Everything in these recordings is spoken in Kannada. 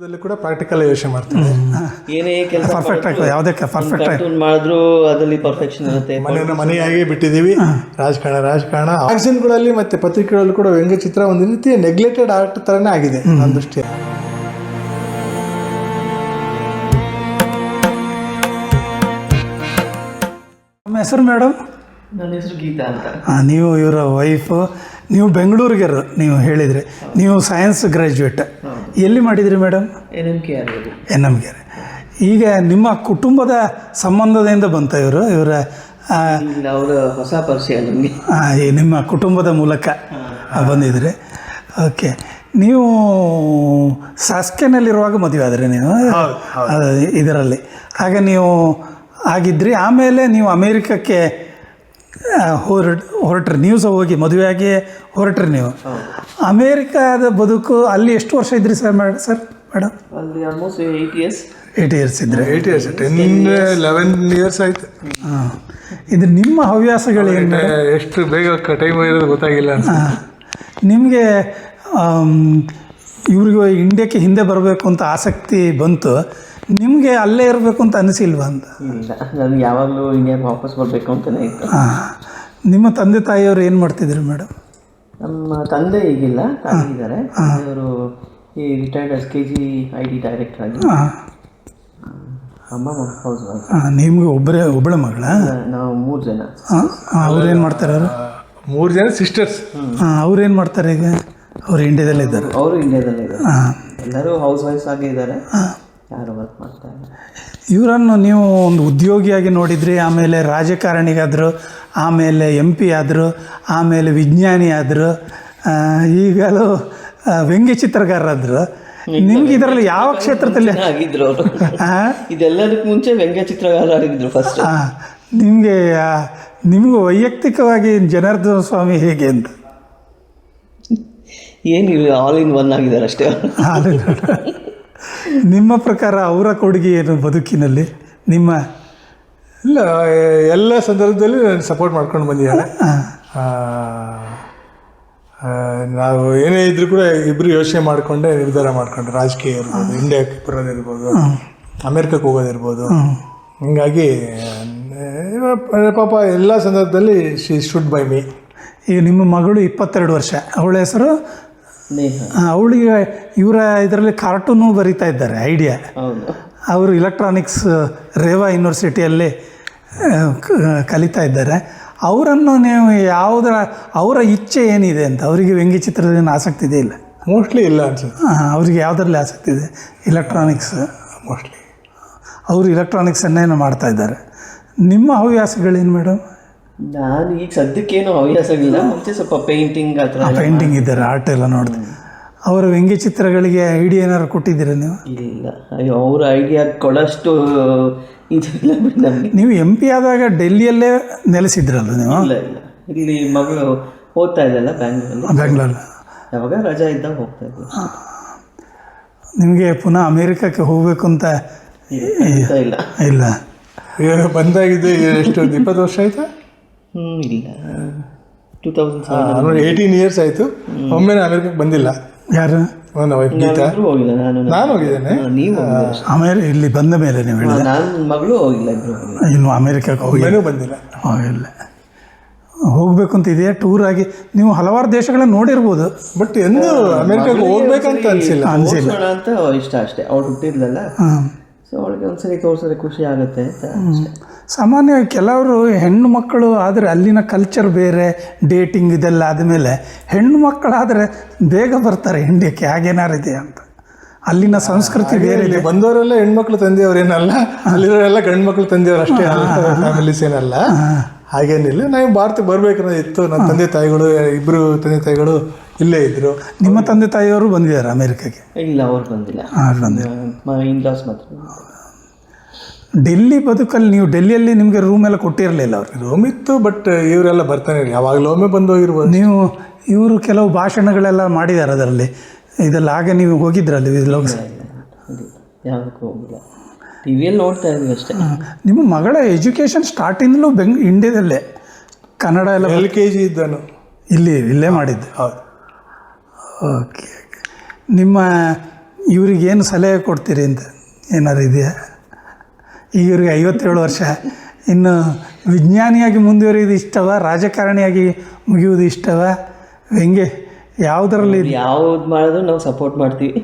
ಕೂಡ ಪ್ರಾಕ್ಟಿಕಲ್ ಯೋಚನೆ ಮಾಡ್ತಾರೆ. ಏನೇ ಕೆಲಸ ಪರ್ಫೆಕ್ಟ್ ಆಗಿ ಯಾವುದಕ್ಕೆ ಪರ್ಫೆಕ್ಟ್ ಆಗಿ ಮಾಡಿದ್ರು ಅದರಲ್ಲಿ ಪರ್ಫೆಕ್ಷನ್ ಇರುತ್ತೆ. ಮನೆಯಾಗಿ ಬಿಟ್ಟಿದ್ದೀವಿ. ರಾಜಕಾರಣ ಮ್ಯಾಗಝಿನ್ಗಳಲ್ಲಿ ಮತ್ತು ಪತ್ರಿಕೆಗಳಲ್ಲಿ ಕೂಡ ವ್ಯಂಗ್ಯಚಿತ್ರ ಒಂದು ರೀತಿ ನೆಗ್ಲೆಕ್ಟೆಡ್ ಆರ್ಟ್ ಥರನೇ ಆಗಿದೆ ನನ್ನ ದೃಷ್ಟಿ. ನಮ್ಮ ಹೆಸರು ಮೇಡಮ್? ನನ್ನ ಹೆಸರು ಗೀತಾ ಅಂತ. ನೀವು ಇವರ ವೈಫು. ನೀವು ಬೆಂಗಳೂರಿಗೆ ನೀವು ಹೇಳಿದ್ರಿ. ನೀವು ಸೈನ್ಸ್ ಗ್ರ್ಯಾಜುಯೇಟ್. ಎಲ್ಲಿ ಮಾಡಿದ್ರಿ ಮೇಡಮ್? NMK. ಈಗ ನಿಮ್ಮ ಕುಟುಂಬದ ಸಂಬಂಧದಿಂದ ಬಂತ ಇವರ ಹೊಸ ಪರಿಚಯ ನಮಗೆ. ನಿಮ್ಮ ಕುಟುಂಬದ ಮೂಲಕ ಬಂದಿದ್ರಿ. ಓಕೆ. ನೀವು ಸಾಸ್ಕೆನಲ್ಲಿರುವಾಗ ಮದುವೆ ಆದರೆ ನೀವು ಇದರಲ್ಲಿ ಆಗ ನೀವು ಆಗಿದ್ರಿ. ಆಮೇಲೆ ನೀವು ಅಮೇರಿಕಕ್ಕೆ ಹೊರಟ್ರಿ. ನೀವು ಸಹ ಹೋಗಿ ಮದುವೆಯಾಗಿ ಹೊರಟ್ರಿ. ನೀವು ಅಮೇರಿಕಾದ ಬದುಕು ಅಲ್ಲಿ ಎಷ್ಟು ವರ್ಷ ಇದ್ರಿ ಸರ್ ಮೇಡಮ್? ಅಲ್ಲಿ ಆಲ್ಮೋಸ್ಟ್ 8 years. 8 years ಇದ್ದರೆ 8 years 11 years ಆಯಿತು. ಹಾಂ. ಇದು ನಿಮ್ಮ ಹವ್ಯಾಸಗಳು ಏನು? ಎಷ್ಟು ಬೇಗ ಟೈಮ್ ಇರೋದು ಗೊತ್ತಾಗಿಲ್ಲ. ನಿಮಗೆ ಇವ್ರಿಗೆ ಇಂಡಿಯಾಕ್ಕೆ ಹಿಂದೆ ಬರಬೇಕು ಅಂತ ಆಸಕ್ತಿ ಬಂತು, ನಿಮಗೆ ಅಲ್ಲೇ ಇರಬೇಕು ಅಂತ ಅನಿಸಿಲ್ವಾ ಅಂತ? ಇಲ್ಲ, ನನಗೆ ಯಾವಾಗಲೂ ಇಂಡಿಯಾಗೆ ವಾಪಸ್ ಬರಬೇಕು ಅಂತಲೇ ಇತ್ತು. ನಿಮ್ಮ ತಂದೆ ತಾಯಿಯವರು ಏನು ಮಾಡ್ತಿದ್ರು ಮೇಡಮ್? ನಮ್ಮ ತಂದೆ ಈಗಿಲ್ಲ, ತಾಯಿದ್ದಾರೆ. ಅವರು ಈ ರಿಟೈರ್ಡ್ KGID ಡೈರೆಕ್ಟರ್ ಆಗಿ. ಅಮ್ಮ ಹೌಸ್ ವೈಫ್. ನಿಮಗೆ ಒಬ್ಬಳೆ ಮಗಳ? ನಾವು 3 ಜನ. ಅವ್ರೇನು ಮಾಡ್ತಾರೆ? 3 ಜನ ಸಿಸ್ಟರ್ಸ್. ಅವ್ರೇನು ಮಾಡ್ತಾರೆ ಈಗ? ಅವ್ರು ಇಂಡಿಯಾದಲ್ಲೇ ಇದ್ದಾರೆ? ಅವರು ಇಂಡಿಯಾದಲ್ಲೇ ಇದ್ದಾರೆ. ಎಲ್ಲರೂ ಹೌಸ್ ವೈಫ್ಸ್ ಆಗಿ ಇದ್ದಾರೆ, ಯಾರು ವರ್ಕ್ ಮಾಡ್ತಾ ಇದ್ದಾರೆ. ಇವರನ್ನು ನೀವು ಒಂದು ಉದ್ಯೋಗಿಯಾಗಿ ನೋಡಿದ್ರಿ, ಆಮೇಲೆ ರಾಜಕಾರಣಿಗಾದರು, ಆಮೇಲೆ MP ಆದರು, ಆಮೇಲೆ ವಿಜ್ಞಾನಿ ಆದರು, ಈಗಲೂ ವ್ಯಂಗ್ಯ ಚಿತ್ರಕಾರರಾದರು. ನಿಮ್ಗೆ ಇದರಲ್ಲಿ ಯಾವ ಕ್ಷೇತ್ರದಲ್ಲಿ ಆಗಿದ್ರು ಅವರು? ಇದೆಲ್ಲದಕ್ಕೆ ಮುಂಚೆ ವ್ಯಂಗ್ಯ ಚಿತ್ರಕಾರ ಆಗಿದ್ರು ಫಸ್ಟ್. ನಿಮಗೂ ವೈಯಕ್ತಿಕವಾಗಿ ಜನಾರ್ದನ ಸ್ವಾಮಿ ಹೇಗೆ ಅಂತ? ಏನಿಲ್ಲ, ಆಲ್ ಇನ್ ಒನ್ ಆಗಿದ್ದಾರೆ ಅಷ್ಟೇ. ನಿಮ್ಮ ಪ್ರಕಾರ ಅವರ ಕೊಡುಗೆ ಏನು ಬದುಕಿನಲ್ಲಿ? ನಿಮ್ಮ ಇಲ್ಲ, ಎಲ್ಲ ಸಂದರ್ಭದಲ್ಲಿ ಸಪೋರ್ಟ್ ಮಾಡ್ಕೊಂಡು ಬಂದಿದ್ದಾರೆ. ನಾವು ಏನೇ ಇದ್ರೂ ಕೂಡ ಇಬ್ಬರು ಯೋಚನೆ ಮಾಡಿಕೊಂಡೆ ನಿರ್ಧಾರ ಮಾಡ್ಕೊಂಡು, ರಾಜಕೀಯ ಇರ್ಬೋದು, ಇಂಡಿಯಾಕ್ಕೆ ಬರೋದಿರ್ಬೋದು, ಅಮೇರಿಕಕ್ಕೆ ಹೋಗೋದಿರ್ಬೋದು. ಹೀಗಾಗಿ ಪಾಪ ಎಲ್ಲ ಸಂದರ್ಭದಲ್ಲಿ ಶಿ ಶುಡ್ ಬೈ ಮೀ. ಈಗ ನಿಮ್ಮ ಮಗಳು 22 ವರ್ಷ, ಅವಳ ಹೆಸರು ಅವಳಿಗೆ ಇವರ ಇದರಲ್ಲಿ ಕಾರ್ಟೂನು ಬರೀತಾ ಇದ್ದಾರೆ, ಐಡಿಯಾ. ಅವರು ಇಲೆಕ್ಟ್ರಾನಿಕ್ಸ್ ರೇವಾ ಯೂನಿವರ್ಸಿಟಿಯಲ್ಲಿ ಕಲಿತಾ ಇದ್ದಾರೆ. ಅವರನ್ನು ನೀವು ಅವರ ಇಚ್ಛೆ ಏನಿದೆ ಅಂತ? ಅವರಿಗೆ ವ್ಯಂಗ್ಯ ಚಿತ್ರದಲ್ಲಿ ಆಸಕ್ತಿ ಇದೆ ಇಲ್ಲ? ಮೋಸ್ಟ್ಲಿ ಇಲ್ಲ ಅನ್ಸುತ್ತೆ. ಅವರಿಗೆ ಯಾವುದರಲ್ಲಿ ಆಸಕ್ತಿ ಇದೆ? Electronics mostly. ಅವರು ಇಲೆಕ್ಟ್ರಾನಿಕ್ಸನ್ನೇನು ಮಾಡ್ತಾ ಇದ್ದಾರೆ. ನಿಮ್ಮ ಹವ್ಯಾಸಗಳೇನು ಮೇಡಮ್? ನಾನು ಈಗ ಸದ್ಯಕ್ಕೇನು ಹವ್ಯಾಸಗಳಿಲ್ಲ, ಮುಂಚೆ ಸ್ವಲ್ಪ ಪೇಂಟಿಂಗ್ ಆ ಥರ ಪೇಂಟಿಂಗ್ ಇದ್ದಾರೆ, ಆರ್ಟ್ ಎಲ್ಲ ನೋಡಿದೆ. ಅವರ ವ್ಯಂಗ್ಯ ಚಿತ್ರಗಳಿಗೆ ಐಡಿಯಾ ಏನಾದ್ರು ಕೊಟ್ಟಿದ್ದೀರಾ ನೀವು? ಇಲ್ಲ, ಅಯ್ಯೋ ಅವ್ರ ಐಡಿಯಾ ಕೊಡೋಷ್ಟು ಇದಿಲ್ಲ ನಮಗೆ. ನೀವು MP ಆದಾಗ ಡೆಲ್ಲಿಯಲ್ಲೇ ನೆಲೆಸಿದ್ರಲ್ಲ ನೀವು? ಇಲ್ಲ ಇಲ್ಲ, ಇಲ್ಲಿ ಮಗಳು ಓದ್ತಾ ಇದ್ದಲ್ಲ ಬ್ಯಾಂಗ್ಳೂರಲ್ಲಿ. ಯಾವಾಗ ರಜಾ ಇದ್ದಾಗ ಹೋಗ್ತಾ ಇದ್ದೆ. ನಿಮಗೆ ಪುನಃ ಅಮೇರಿಕಕ್ಕೆ ಹೋಗಬೇಕು ಅಂತ ಇಲ್ಲ? ಇಲ್ಲ, ಬಂದಾಗಿದೆ ಎಷ್ಟು 20 ವರ್ಷ ಆಯಿತಾ? ಇಲ್ಲ, 2007 18 years ಆಯಿತು. ಒಮ್ಮೆ ಅಮೇರಿಕಕ್ಕೆ ಬಂದಿಲ್ಲ. ಯಾರು? ನನ್ನ ವೈಫ್ ಗೀತಾ. ಹೋಗಿಲ್ಲ. ನಾನು ಹೋಗಿದ್ದೇನೆ. ನೀವು ಆಮೇಲೆ ಇಲ್ಲಿ ಬಂದ ಮೇಲೆ ನೀವು ಹೇಳಿದ? ನನ್ನ ಮಗಳು ಹೋಗಿಲ್ಲ, ಇನ್ನು ಅಮೇರಿಕಕ್ಕೆ ಬಂದಿಲ್ಲ. ಹೋಗಿಲ್ಲ. ಹೋಗ್ಬೇಕು ಅಂತ ಇದೆಯಾ ಟೂರ್ ಆಗಿ? ನೀವು ಹಲವಾರು ದೇಶಗಳನ್ನು ನೋಡಿರ್ಬೋದು, ಬಟ್ ಎಂದು ಅಮೇರಿಕಾಗೆ ಹೋಗ್ಬೇಕಂತ ಅನಿಸಿಲ್ಲ ಅಂತ ಇಷ್ಟ ಅಷ್ಟೇ. ಅವ್ಳು ಹುಟ್ಟಿದ್ಲಲ್ಲ, ಸೊ ಅವಳಿಗೆ ಒಂದ್ಸರಿ ತೋರಿಸಿದ್ರೆ ಖುಷಿ ಆಗುತ್ತೆ ಅಂತ. ಸಾಮಾನ್ಯವಾಗಿ ಕೆಲವರು ಹೆಣ್ಣು ಮಕ್ಕಳು ಆದರೆ ಅಲ್ಲಿನ ಕಲ್ಚರ್ ಬೇರೆ, ಡೇಟಿಂಗ್ ಇದೆಲ್ಲ ಆದಮೇಲೆ ಹೆಣ್ಣು ಮಕ್ಕಳಾದರೆ ಬೇಗ ಬರ್ತಾರೆ ಇಂಡಿಯಾಕ್ಕೆ. ಹಾಗೇನಾರು ಇದೆಯಾ ಅಂತ? ಅಲ್ಲಿನ ಸಂಸ್ಕೃತಿ ಬೇರೆ ಇದೆ. ಬಂದವರೆಲ್ಲ ಹೆಣ್ಮಕ್ಳು ತಂದೆಯವರೇನಲ್ಲ, ಅಲ್ಲಿರೋರೆಲ್ಲ ಗಂಡು ಮಕ್ಕಳು ತಂದೆಯವರು ಅಷ್ಟೇ, ಫ್ಯಾಮಿಲೀಸ್ ಏನಲ್ಲ. ಹಾಗೇನಿಲ್ಲ. ನಾವು ಭಾರತಕ್ಕೆ ಬರಬೇಕನ್ನೋದು ಇತ್ತು. ನನ್ನ ತಂದೆ ತಾಯಿಗಳು, ಇಬ್ಬರು ತಂದೆ ತಾಯಿಗಳು ಇಲ್ಲೇ ಇದ್ದರು. ನಿಮ್ಮ ತಂದೆ ತಾಯಿಯವರು ಬಂದಿದ್ದಾರೆ ಅಮೇರಿಕಾಗೆ? ಇಲ್ಲ, ಅವ್ರು ಬಂದಿಲ್ಲ. ಇನ್ಲಾಸ್ ಮಾತ್ರ. ಡೆಲ್ಲಿ ಬದುಕಲ್ಲಿ ನೀವು ಡೆಲ್ಲಿಯಲ್ಲಿ ನಿಮಗೆ ರೂಮ್ ಎಲ್ಲ ಕೊಟ್ಟಿರಲಿಲ್ಲ? ಅವ್ರಿಗೆ ರೂಮ್ ಇತ್ತು, ಬಟ್ ಇವರೆಲ್ಲ ಬರ್ತಾನೆ ಇರಲಿ, ಯಾವಾಗಲೂ ಒಮ್ಮೆ ಬಂದು ಹೋಗಿರ್ಬೋದು. ನೀವು ಇವರು ಕೆಲವು ಭಾಷಣಗಳೆಲ್ಲ ಮಾಡಿದ್ದಾರೆ ಅದರಲ್ಲಿ, ಇದೆಲ್ಲ ಆಗ ನೀವು ಹೋಗಿದ್ರಲ್ಲಿ? ಯಾವುದಕ್ಕೂ ಹೋಗಿಲ್ಲ, ಟಿವಿಯಲ್ಲಿ ನೋಡ್ತಾ ಇದ್ವಿ ಅಷ್ಟೇ. ನಿಮ್ಮ ಮಗಳ ಎಜುಕೇಷನ್ ಸ್ಟಾರ್ಟಿಂದಲೂ ಇಂಡಿಯಾದಲ್ಲೇ? ಕನ್ನಡ ಎಲ್ಲ LKG ಇದ್ದಾನು ಇಲ್ಲೇ ಮಾಡಿದ್ದು? ಹೌದು. ಓಕೆ. ನಿಮ್ಮ ಇವ್ರಿಗೇನು ಸಲಹೆ ಕೊಡ್ತೀರಿ ಅಂತ ಏನಾರು ಇದೆಯಾ? ಈಗ ಇವ್ರಿಗೆ 57 ವರ್ಷ, ಇನ್ನು ವಿಜ್ಞಾನಿಯಾಗಿ ಮುಂದುವರಿಯೋದು ಇಷ್ಟವ, ರಾಜಕಾರಣಿಯಾಗಿ ಮುಗಿಯೋದು ಇಷ್ಟವ, ಹೆಂಗೆ ಯಾವುದರಲ್ಲಿ? ಯಾವ್ದು ಮಾಡಿದ್ರು ನಾವು ಸಪೋರ್ಟ್ ಮಾಡ್ತೀವಿ.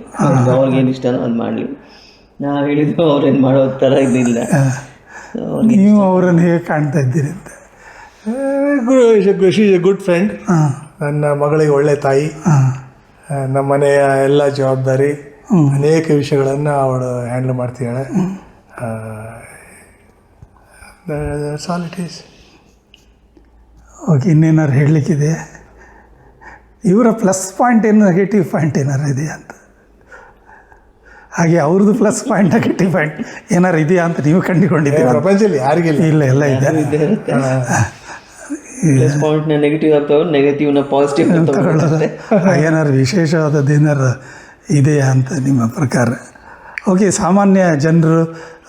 ಅವ್ರಿಗೇನು ಇಷ್ಟನೋ ಅದು ಮಾಡಲಿ, ನಾವು ಹೇಳಿದ್ರು ಅವ್ರೇನು ಮಾಡೋ ಥರ ಇದಿಲ್ಲ. ನೀವು ಅವರನ್ನು ಹೇಗೆ ಕಾಣ್ತಾ ಇದ್ದೀರಿ ಅಂತ? She is A good friend. ನನ್ನ ಮಗಳಿಗೆ ಒಳ್ಳೆ ತಾಯಿ, ನಮ್ಮ ಮನೆಯ ಎಲ್ಲ ಜವಾಬ್ದಾರಿ, ಅನೇಕ ವಿಷಯಗಳನ್ನು ಅವಳು ಹ್ಯಾಂಡಲ್ ಮಾಡ್ತಿದ್ದಾಳೆ. All it is. ಓಕೆ, ಇನ್ನೇನಾರು ಹೇಳಲಿಕ್ಕಿದೆ? ಇವರ ಪ್ಲಸ್ ಪಾಯಿಂಟ್ ಏನು, ನೆಗೆಟಿವ್ ಪಾಯಿಂಟ್ ಏನಾರು ಇದೆಯಾ ಅಂತ? ಹಾಗೆ ಅವ್ರದ್ದು ಪ್ಲಸ್ ಪಾಯಿಂಟ್, ನೆಗೆಟಿವ್ ಪಾಯಿಂಟ್ ಏನಾರು ಇದೆಯಾ ಅಂತ ನೀವು ಕಂಡುಕೊಂಡಿದ್ದೀರಾ? ಪ್ರಪಂಚದಲ್ಲಿ ಯಾರಿಗಿಲ್ಲ. ಇಲ್ಲ, ಎಲ್ಲ ಇದೆ. ಪ್ಲಸ್ ಪಾಯಿಂಟ್ನ ನೆಗೆಟಿವ್ ಆಗ್ತಾವೆ, ನೆಗೆಟಿವ್ನ ಪಾಸಿಟಿವ್ ತಗೊಳ್ಳೋದು ಏನಾರು ವಿಶೇಷವಾದದ್ದು ಏನಾರು ಇದೆಯಾ ಅಂತ ನಿಮ್ಮ ಪ್ರಕಾರ? ಓಕೆ, ಸಾಮಾನ್ಯ ಜನರು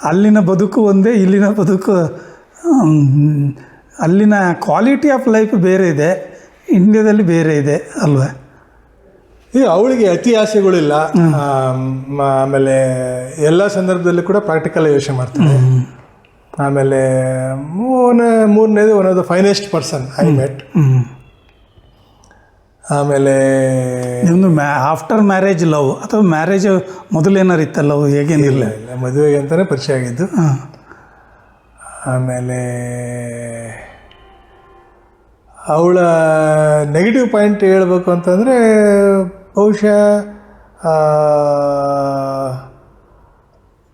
ಅಲ್ಲಿನ ಬದುಕು ಒಂದೇ, ಇಲ್ಲಿನ ಬದುಕು, ಅಲ್ಲಿನ ಕ್ವಾಲಿಟಿ ಆಫ್ ಲೈಫ್ ಬೇರೆ ಇದೆ, ಇಂಡಿಯಾದಲ್ಲಿ ಬೇರೆ ಇದೆ ಅಲ್ವಾ? ಈಗ ಅವಳಿಗೆ ಅತಿ ಆಸೆಗಳಿಲ್ಲ, ಆಮೇಲೆ ಎಲ್ಲ ಸಂದರ್ಭದಲ್ಲಿ ಕೂಡ ಪ್ರಾಕ್ಟಿಕಲ್ ಯೋಚನೆ ಮಾಡ್ತಾಳೆ. ಆಮೇಲೆ ಮೂರನೇದು one of the finest person I met. ಆಮೇಲೆ ನಿಮ್ಮದು ಆಫ್ಟರ್ ಮ್ಯಾರೇಜ್ ಲವ್ ಅಥವಾ ಮ್ಯಾರೇಜ್ ಮೊದಲೇನಾರು ಇತ್ತ ಲವ್? ಹೇಗೇನಿಲ್ಲ, ಇಲ್ಲ, ಮದುವೆಗೆ ಅಂತಲೇ ಪರಿಚಯ ಆಗಿದ್ದು. ಆಮೇಲೆ ಅವಳ ನೆಗೆಟಿವ್ ಪಾಯಿಂಟ್ ಹೇಳ್ಬೇಕು ಅಂತಂದರೆ ಬಹುಶಃ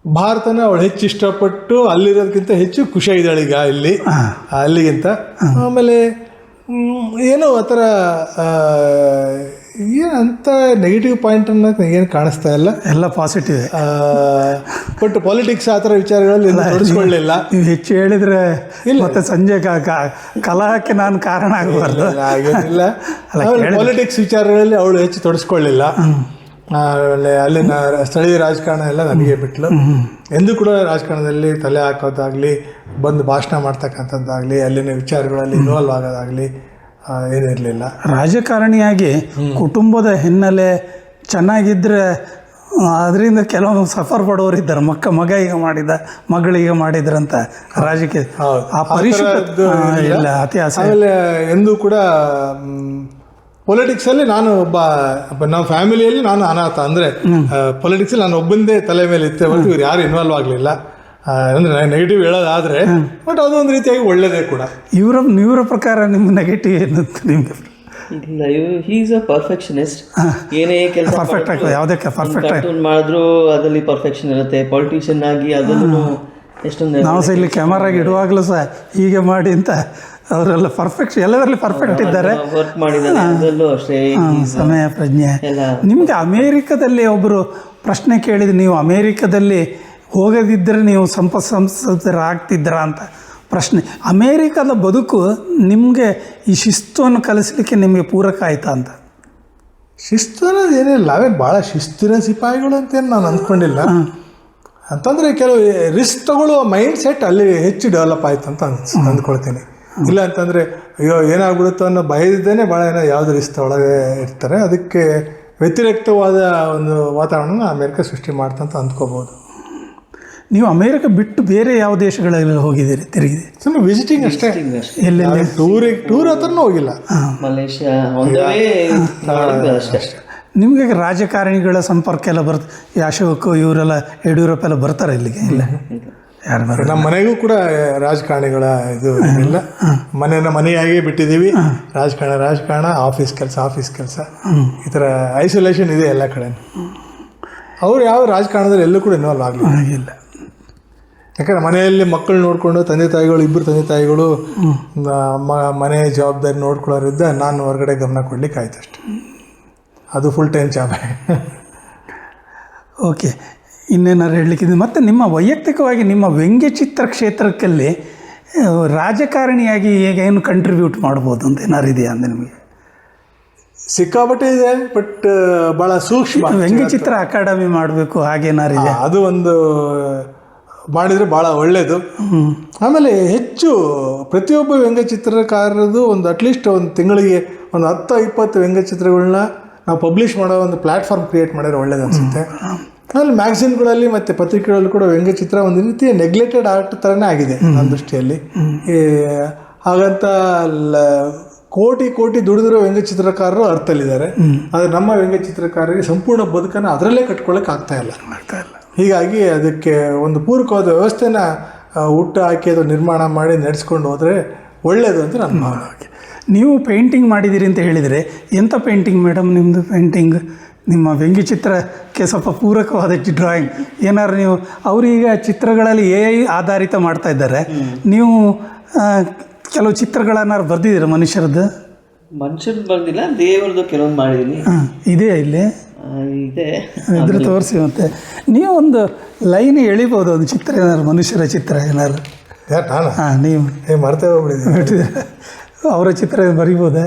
ಭಾರತನ ಅವಳು ಹೆಚ್ಚು ಇಷ್ಟಪಟ್ಟು ಅಲ್ಲಿರೋದಕ್ಕಿಂತ ಹೆಚ್ಚು ಖುಷಿಯಾಗಿದ್ದಾಳೆ ಈಗ ಇಲ್ಲಿ ಅಲ್ಲಿಗಿಂತ. ಆಮೇಲೆ ಏನೋ ಆ ಥರ ಏನಂತ ನೆಗೆಟಿವ್ ಪಾಯಿಂಟ್ ಅನ್ನೋದು ಏನು ಕಾಣಿಸ್ತಾ ಇಲ್ಲ, ಎಲ್ಲ ಪಾಸಿಟಿವ್. ಬಟ್ ಪಾಲಿಟಿಕ್ಸ್ ಆ ಥರ ವಿಚಾರಗಳಲ್ಲಿ ತೊಡಗಿಸ್ಕೊಳ್ಳಿಲ್ಲ. ನೀವು ಹೆಚ್ಚು ಹೇಳಿದರೆ ಮತ್ತೆ ಸಂಜೆ ಕಲಹಕ್ಕೆ ನಾನು ಕಾರಣ ಆಗಬಾರ್ದು. ಹಾಗೇನಿಲ್ಲ, ಪಾಲಿಟಿಕ್ಸ್ ವಿಚಾರಗಳಲ್ಲಿ ಅವಳು ಹೆಚ್ಚು ತೊಡಗಿಸ್ಕೊಳ್ಳಿಲ್ಲ. ಆಮೇಲೆ ಅಲ್ಲಿನ ಸ್ಥಳೀಯ ರಾಜಕಾರಣ ಎಲ್ಲ ನನಗೆ ಬಿಟ್ಲು. ಎಂದೂ ಕೂಡ ರಾಜಕಾರಣದಲ್ಲಿ ತಲೆ ಹಾಕೋದಾಗಲಿ, ಬಂದು ಭಾಷಣ ಮಾಡ್ತಕ್ಕಂಥದ್ದಾಗಲಿ, ಅಲ್ಲಿನ ವಿಚಾರಗಳಲ್ಲಿ ಇನ್ವಾಲ್ವ್ ಆಗೋದಾಗಲಿ ಏನಿರಲಿಲ್ಲ. ರಾಜಕಾರಣಿಯಾಗಿ ಕುಟುಂಬದ ಹಿನ್ನೆಲೆ ಚೆನ್ನಾಗಿದ್ದರೆ ಅದರಿಂದ ಕೆಲವೊಂದು ಸಫರ್ ಪಡೋರು ಇದ್ದಾರೆ. ಮಗ ಈಗ ಮಾಡಿದ, ಮಗಳಿಗೆ ಮಾಡಿದ್ರಂತ ರಾಜಕೀಯ ಆ ಪರಿಸ್ಥಿತಿ ಇಲ್ಲ, ಅತಿ ಆಸೆ. ಆಮೇಲೆ ಎಂದೂ ಕೂಡ ಪೊಲಿಟಿಕ್ಸಲ್ಲಿ ನಾನು ಒಬ್ಬ ನಮ್ಮ ಫ್ಯಾಮಿಲಿಯಲ್ಲಿ ನಾನು ಅನಾಥ, ಅಂದರೆ ಪೊಲಿಟಿಕ್ಸಲ್ಲಿ ನಾನು ಒಬ್ಬಂದೇ ತಲೆ ಮೇಲೆ ಇತ್ತೆ ಹೊರತು ಇವ್ರು ಯಾರು ಇನ್ವಾಲ್ವ್ ಆಗಲಿಲ್ಲ. ಅಂದರೆ ನೆಗೆಟಿವ್ ಹೇಳೋದಾದರೆ, ಬಟ್ ಅದು ಒಂದು ರೀತಿಯಾಗಿ ಒಳ್ಳೆಯದೇ ಕೂಡ. ಇವರ ಪ್ರಕಾರ ನಿಮ್ಮ ನೆಗೆಟಿವ್ ಏನಂತ ನಿಮಗೆ? ಇಲ್ಲ, ಈಸ್ ಅ ಪರ್ಫೆಕ್ಷನಿಸ್ಟ್. ಏನೇ ಕೆಲಸ ಪರ್ಫೆಕ್ಟ್ ಆಗ್ತದೆ, ಯಾವುದಕ್ಕೆ ಪರ್ಫೆಕ್ಟ್ ಕಾರ್ಟೂನ್ ಮಾಡಿದ್ರು ಅದರಲ್ಲಿ ಪರ್ಫೆಕ್ಷನ್ ಇರುತ್ತೆ. ಪೊಲಿಟಿಷಿಯನ್ ಆಗಿ ಅದನ್ನು ಎಷ್ಟೊಂದು ನಾವು ಸಹ ಇಲ್ಲಿ ಕ್ಯಾಮರಾಗಿ ಇಡುವಾಗಲೂ ಸಹ ಹೀಗೆ ಮಾಡಿ ಅಂತ ಅವರೆಲ್ಲ ಪರ್ಫೆಕ್ಟ್, ಎಲ್ಲದರಲ್ಲಿ ಪರ್ಫೆಕ್ಟ್ ಇದ್ದಾರೆ. ವರ್ಕ್ ಮಾಡಿದ್ದಾರೆ, ಅದರಲ್ಲೂ ಅಷ್ಟೇ ಸಮಯ ಪ್ರಜ್ಞೆ. ನಿಮಗೆ ಅಮೇರಿಕದಲ್ಲಿ ಒಬ್ಬರು ಪ್ರಶ್ನೆ ಕೇಳಿದ್ರು, ನೀವು ಅಮೇರಿಕದಲ್ಲಿ ಹೋಗದಿದ್ದರೆ ನೀವು ಸಂಸದರಾಗ್ತಿದ್ರಾ ಅಂತ ಪ್ರಶ್ನೆ. ಅಮೇರಿಕದ ಬದುಕು ನಿಮಗೆ ಈ ಶಿಸ್ತನ್ನು ಕಲಿಸಲಿಕ್ಕೆ ನಿಮಗೆ ಪೂರಕ ಆಯ್ತಾ ಅಂತ? ಶಿಸ್ತು ಅನ್ನೋದು ಏನಿಲ್ಲ, ಅವೇನು ಭಾಳ ಶಿಸ್ತಿನ ಸಿಪಾಯಿಗಳು ಅಂತೇನು ನಾನು ಅಂದ್ಕೊಂಡಿಲ್ಲ. ಅಂತಂದರೆ ಕೆಲವು ರಿಸ್ಕ್ ತಗೊಳ್ಳುವ ಮೈಂಡ್ ಸೆಟ್ ಅಲ್ಲಿ ಹೆಚ್ಚು ಡೆವಲಪ್ ಆಯಿತು ಅಂತ ಅಂದ್ಕೊಳ್ತೀನಿ. ಇಲ್ಲ ಅಂತಂದರೆ ಅಯ್ಯೋ ಏನಾಗ್ಬಿಡುತ್ತೋ ಅನ್ನೋ ಭಯದಿದ್ದೇನೆ ಭಾಳ ಏನೋ ಯಾವುದು ರಿಸ್ಕ್ ಒಳಗೆ ಇರ್ತಾರೆ. ಅದಕ್ಕೆ ವ್ಯತಿರಿಕ್ತವಾದ ಒಂದು ವಾತಾವರಣ ಅಮೇರಿಕ ಸೃಷ್ಟಿ ಮಾಡ್ತಂತ ಅಂದ್ಕೋಬೋದು. ನೀವು ಅಮೇರಿಕ ಬಿಟ್ಟು ಬೇರೆ ಯಾವ ದೇಶಗಳಲ್ಲಿ ಹೋಗಿದ್ದೀರಿ, ತಿರುಗಿದೆ? ಸುಮ್ಮನೆ ವಿಸಿಟಿಂಗ್ ಅಷ್ಟೇ, ಎಲ್ಲೆಲ್ಲಿ? ಟೂರ್ ಹತ್ರನೂ ಹೋಗಿಲ್ಲ. ಮಲೇಷ್ಯಾ ಅಷ್ಟೇ. ನಿಮಗೆ ರಾಜಕಾರಣಿಗಳ ಸಂಪರ್ಕ ಎಲ್ಲ ಬರುತ್ತೆ? ಈ ಅಶೋಕ್ ಇವರೆಲ್ಲ, ಯಡಿಯೂರಪ್ಪ ಎಲ್ಲ ಬರ್ತಾರೆ ಇಲ್ಲಿಗೆ? ಇಲ್ಲ, ಯಾರು ಬರ್ತಾರೆ? ನಮ್ಮ ಮನೆಗೂ ಕೂಡ ರಾಜಕಾರಣಿಗಳ ಇದು ಇಲ್ಲ. ಮನೆಯಾಗೇ ಬಿಟ್ಟಿದ್ದೀವಿ. ರಾಜಕಾರಣ, ಆಫೀಸ್ ಕೆಲಸ ಈ ಥರ ಐಸೋಲೇಷನ್ ಇದೆ ಎಲ್ಲ ಕಡೆ. ಅವರು ಯಾವ ರಾಜಕಾರಣದಲ್ಲಿ ಎಲ್ಲೂ ಕೂಡ ಇನ್ವಾಲ್ವ್ ಆಗಲಿಲ್ಲ. ಯಾಕಂದರೆ ಮನೆಯಲ್ಲಿ ಮಕ್ಕಳು ನೋಡಿಕೊಂಡು ಇಬ್ಬರು ತಂದೆ ತಾಯಿಗಳು ಮನೆ ಜವಾಬ್ದಾರಿ ನೋಡ್ಕೊಳ್ಳೋರಿದ್ದ ನಾನು ಹೊರಗಡೆ ಗಮನ ಕೊಡ್ಲಿಕ್ಕೆ ಆಯ್ತು ಅಷ್ಟೆ. ಅದು ಫುಲ್ ಟೈಮ್ ಜಾಬ್. ಓಕೆ, ಇನ್ನೇನಾರು ಹೇಳಲಿಕ್ಕಿದೆ? ಮತ್ತು ನಿಮ್ಮ ವೈಯಕ್ತಿಕವಾಗಿ ನಿಮ್ಮ ವ್ಯಂಗ್ಯಚಿತ್ರ ಕ್ಷೇತ್ರಕ್ಕಲ್ಲಿ ರಾಜಕಾರಣಿಯಾಗಿ ಹೇಗೆ ಏನು ಕಂಟ್ರಿಬ್ಯೂಟ್ ಮಾಡ್ಬೋದು ಅಂತ ಏನಾರು ಇದೆಯಾ ಅಂದರೆ ನಿಮಗೆ? ಸಿಕ್ಕಾಪಟ್ಟೆ ಇದೆ, ಬಟ್ ಭಾಳ ಸೂಕ್ಷ್ಮ. ವ್ಯಂಗ್ಯಚಿತ್ರ ಅಕಾಡೆಮಿ ಮಾಡಬೇಕು ಹಾಗೇನಾರಿದೆ? ಅದು ಒಂದು ಮಾಡಿದರೆ ಭಾಳ ಒಳ್ಳೆಯದು. ಆಮೇಲೆ ಹೆಚ್ಚು ಪ್ರತಿಯೊಬ್ಬ ವ್ಯಂಗ್ಯಚಿತ್ರಕಾರರದು ಒಂದು ಅಟ್ಲೀಸ್ಟ್ ಒಂದು ತಿಂಗಳಿಗೆ ಒಂದು 10-20 ವ್ಯಂಗ್ಯಚಿತ್ರಗಳನ್ನ ನಾವು ಪಬ್ಲಿಷ್ ಮಾಡೋ ಒಂದು ಪ್ಲ್ಯಾಟ್ಫಾರ್ಮ್ ಕ್ರಿಯೇಟ್ ಮಾಡಿದ್ರೆ ಒಳ್ಳೇದು ಅನಿಸುತ್ತೆ. ಆಮೇಲೆ ಮ್ಯಾಗ್ಝಿನ್ಗಳಲ್ಲಿ ಮತ್ತು ಪತ್ರಿಕೆಗಳಲ್ಲಿ ಕೂಡ ವ್ಯಂಗ್ಯಚಿತ್ರ ಒಂದು ರೀತಿ ನೆಗ್ಲೆಕ್ಟೆಡ್ ಆರ್ಟ್ ಥರನೇ ಆಗಿದೆ ನನ್ನ ದೃಷ್ಟಿಯಲ್ಲಿ. ಹಾಗಂತ ಕೋಟಿ ಕೋಟಿ ದುಡಿದಿರೋ ವ್ಯಂಗ್ಯಚಿತ್ರಕಾರರು ಅರ್ಥದಲ್ಲಿದ್ದಾರೆ. ಆದರೆ ನಮ್ಮ ವ್ಯಂಗ್ಯಚಿತ್ರಕಾರರಿಗೆ ಸಂಪೂರ್ಣ ಬದುಕನ್ನು ಅದರಲ್ಲೇ ಕಟ್ಕೊಳ್ಳೋಕೆ ಆಗ್ತಾ ಇಲ್ಲ. ಹೀಗಾಗಿ ಅದಕ್ಕೆ ಒಂದು ಪೂರಕವಾದ ವ್ಯವಸ್ಥೆನ ಹುಟ್ಟು ಹಾಕಿ ಅದು ನಿರ್ಮಾಣ ಮಾಡಿ ನಡೆಸ್ಕೊಂಡು ಹೋದರೆ ಒಳ್ಳೆಯದು ಅಂತ ನನ್ನ ಭಾವನೆ. ನೀವು ಪೇಂಟಿಂಗ್ ಮಾಡಿದ್ದೀರಿ ಅಂತ ಹೇಳಿದರೆ ಎಂಥ ಪೇಂಟಿಂಗ್ ಮೇಡಮ್ ನಿಮ್ಮದು? ಪೇಂಟಿಂಗ್ ನಿಮ್ಮ ವ್ಯಂಗ್ಯಚಿತ್ರಕ್ಕೆ ಸ್ವಲ್ಪ ಪೂರಕವಾದ ಡ್ರಾಯಿಂಗ್ ಏನಾದ್ರು ನೀವು ಅವರೀಗ ಚಿತ್ರಗಳಲ್ಲಿ AI ಆಧಾರಿತ ಮಾಡ್ತಾ ಇದ್ದಾರೆ, ನೀವು ಕೆಲವು ಚಿತ್ರಗಳನ್ನಾರು ಬರ್ದಿದ್ದೀರ ಮನುಷ್ಯರದ್ದು? ಬಂದಿಲ್ಲ, ದೇವ್ರದ್ದು ಕೆಲವೊಂದು ಮಾಡಿದ್ದೀನಿ. ಇದೆಯಾ ಇಲ್ಲಿ? ಇದೆ, ಇದ್ರೆ ತೋರಿಸಿ. ಮತ್ತೆ ನೀವು ಒಂದು ಲೈನ್ ಎಳಿಬೋದು, ಒಂದು ಚಿತ್ರ ಏನಾದ್ರು, ಮನುಷ್ಯರ ಚಿತ್ರ ಏನಾದ್ರು? ನಾನು ನೀವು ಮರ್ತೇ ಹೋಗ್ಬಿಟ್ಟಿದ್ದೆ. ಅವರ ಚಿತ್ರ ಬರಿಬೋದೆ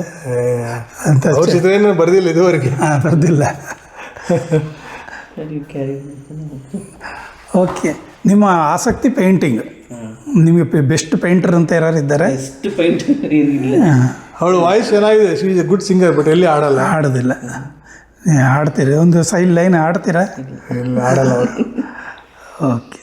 ಅಂತ? ಅವ್ರ ಚಿತ್ರ ಏನು ಬರ್ದಿಲ್ಲ ಇದುವರೆಗೆ. ಬರ್ದಿಲ್ಲ. ಓಕೆ, ನಿಮ್ಮ ಆಸಕ್ತಿ ಪೇಂಟಿಂಗ್. ನಿಮಗೆ ಬೆಸ್ಟ್ ಪೇಂಟರ್ ಅಂತ ಯಾರು ಇದ್ದಾರೆ? ಬೆಸ್ಟ್ ಪೇಂಟರ್ ಏನಿಲ್ಲ. ಅವಳು ವಾಯ್ಸ್ ಚೆನ್ನಾಗಿದೆ, she is A good singer, but ಎಲ್ಲಿ ಆಡಲ್ಲ. ಆಡೋದಿಲ್ಲ. ಹಾಡ್ತೀರಿ? ಒಂದು ಸೈಡ್ ಲೈನ್ ಹಾಡ್ತೀರಾ? ಇಲ್ಲ, ಆಡಲ್ಲ ಅವರು. ಓಕೆ.